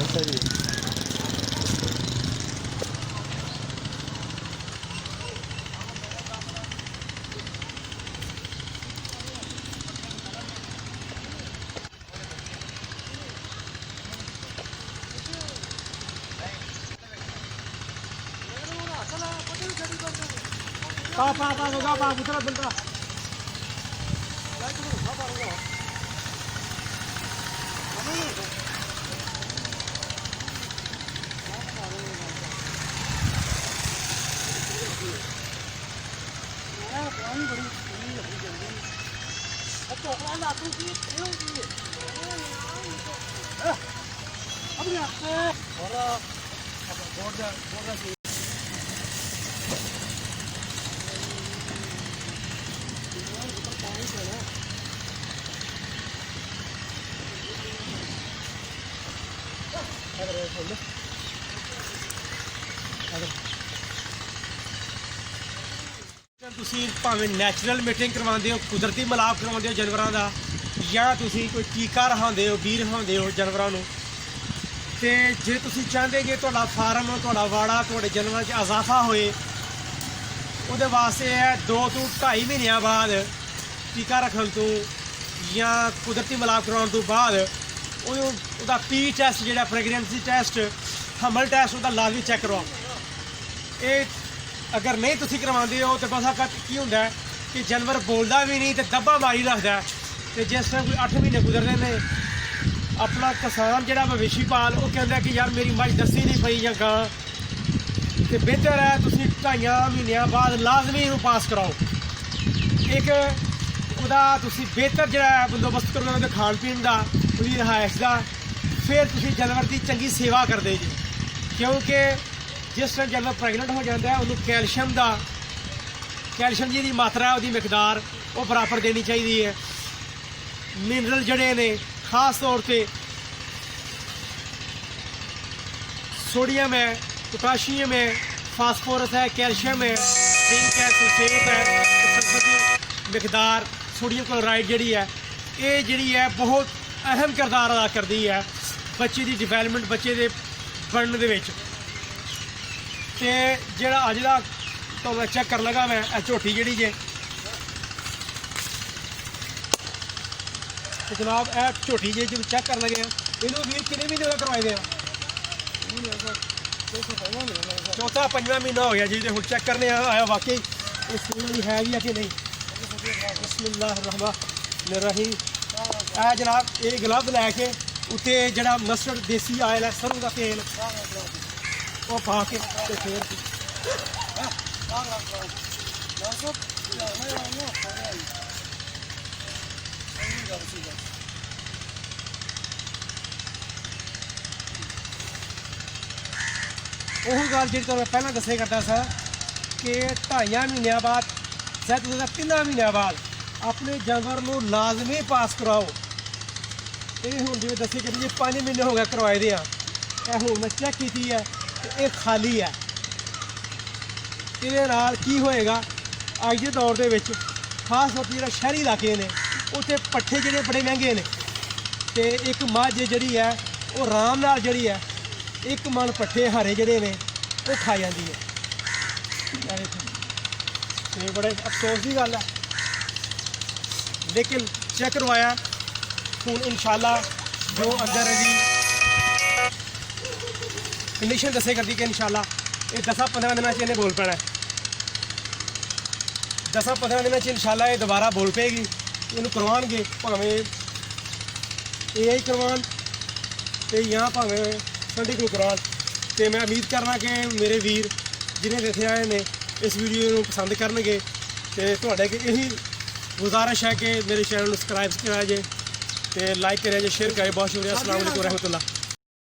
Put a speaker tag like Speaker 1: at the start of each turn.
Speaker 1: सही पा दूसरा बंदा ਤੁਸੀਂ ਭਾਵੇਂ ਨੈਚੁਰਲ ਮੀਟਿੰਗ ਕਰਵਾਉਂਦੇ ਹੋ, ਕੁਦਰਤੀ ਮਿਲਾਪ ਕਰਵਾਉਂਦੇ ਹੋ ਜਾਨਵਰਾਂ ਦਾ, ਜਾਂ ਤੁਸੀਂ ਕੋਈ ਟੀਕਾ ਰਹਾਉਂਦੇ ਹੋ, ਬੀਜ ਰਹਾਉਂਦੇ ਹੋ ਜਾਨਵਰਾਂ ਨੂੰ। ਤੇ ਜੇ ਤੁਸੀਂ ਚਾਹੁੰਦੇ ਕਿ ਤੁਹਾਡਾ ਫਾਰਮ, ਤੁਹਾਡਾ ਵਾੜਾ, ਤੁਹਾਡੇ ਜਾਨਵਰਾਂ 'ਚ ਇਜ਼ਾਫਾ ਹੋਏ, ਉਹਦੇ ਵਾਸਤੇ ਹੈ 2 ਤੋਂ 2.5 ਮਹੀਨਿਆਂ ਬਾਅਦ ਟੀਕਾ ਰੱਖਣ ਤੋਂ ਜਾਂ ਕੁਦਰਤੀ ਮਿਲਾਪ ਕਰਾਉਣ ਤੋਂ ਬਾਅਦ ਉਹਦਾ ਪੀ ਟੈਸਟ ਜਿਹੜਾ ਪ੍ਰੈਗਨੈਂਸੀ ਟੈਸਟ, ਹਮਲ ਟੈਸਟ, ਉਹਦਾ ਲਾਜ਼ਮੀ ਚੈੱਕ ਕਰਵਾਓ। ਇਹ अगर नहीं तुसी करवाते हो तो बस की होंगे कि जानवर बोलता भी नहीं तो दब्बा मारी रखता है। तो जिस टाइम कोई 8 महीने गुजरते हैं, अपना किसान जोड़ा मवेशी पाल वो कहता कि यार मेरी मझ दसी नहीं पई या गां, तो बेहतर है तुसी 2.5 महीनों बाद लाजमी इनू पास कराओ। एक उहदा तुसी बेहतर जोड़ा बंदोबस्त करो खाण पीण का, उसकी रिहाइश का, फिर तुसी जानवर की चंगी सेवा करते जी। क्योंकि जिस टाइम जानवर प्रैगनेंट हो जाता है उन्होंने कैल्शियम जी की मात्रा, उसकी मिकदार वो बराबर देनी चाहिए है। मिनरल जड़े ने खास तौर पर सोडियम है, पोटाशियम है, फास्फोरस है, कैल्शियम है, जिंक है, सल्फेट है, सल्फर की मिकदार, सोडियम क्लोराइड जी है, ये जी है बहुत अहम किरदार अदा करती है बच्चे की डिवेलपमेंट, बच्चे के बनने के। तो जोड़ा अज का तो मैं चेक कर लगा, मैं झोटी जी जे तो जनाब यह झोटी जी जो चेक कर लगे इनू वीर कितने महीने का करवाए हैं? 4वां 5वां महीना हो गया जी। तो हम चेक करने आया वाकई इस की है भी है कि नहीं। बिस्मिल्लाहिर्रहमानिर्रहीम। यह जनाब ये ग्लव लैके उत्ते जड़ा मस्टर्ड देसी आयल है, सरों का तेल वो पा के फिर वही गल जी मैं पहला दसे करता सा कि 2.5 महीनों बाद, शायद 3 महीनों बाद अपने जानवर को लाजमी पास कराओ। ये हूँ जिम्मे दसी करी जी 5 महीने हो गए करवाए दे, हूँ मैं चेक की है तो ये खाली है। ये की होएगा अज के दौर के खास तौर पर जो शहरी इलाके ने उत्थे पट्ठे जोड़े बड़े महंगे ने, तो एक मझ जी है वो आराम नाल जी है 1 मन पट्ठे हरे जोड़े ने वो खा जाती है। तो बड़े अफसोस की गल है, लेकिन चेक करवाया हूँ इंशाल्लाह जो अंदर कंडीशन दसे करती कि इंशाल्लाह ये 10-15 दिन इन्हें बोल पैना है। 10-15 दिन इंशाल्लाह ये दोबारा बोल पेगी, इन्हू करवाएंगे भावें AI करवान तो या भावें संडी को करवान। तो मैं उम्मीद करना कि मेरे वीर जिन्हें देखे आए ने इस वीडियो को पसंद करनगे। तो तुहाडे यही गुजारिश है कि मेरे चैनल को सब्सक्राइब करा जे, तो लाइक करें जे, शेयर करें। बहुत शुक्रिया। अस्सलाम वालेकुम रहमतुल्लाह।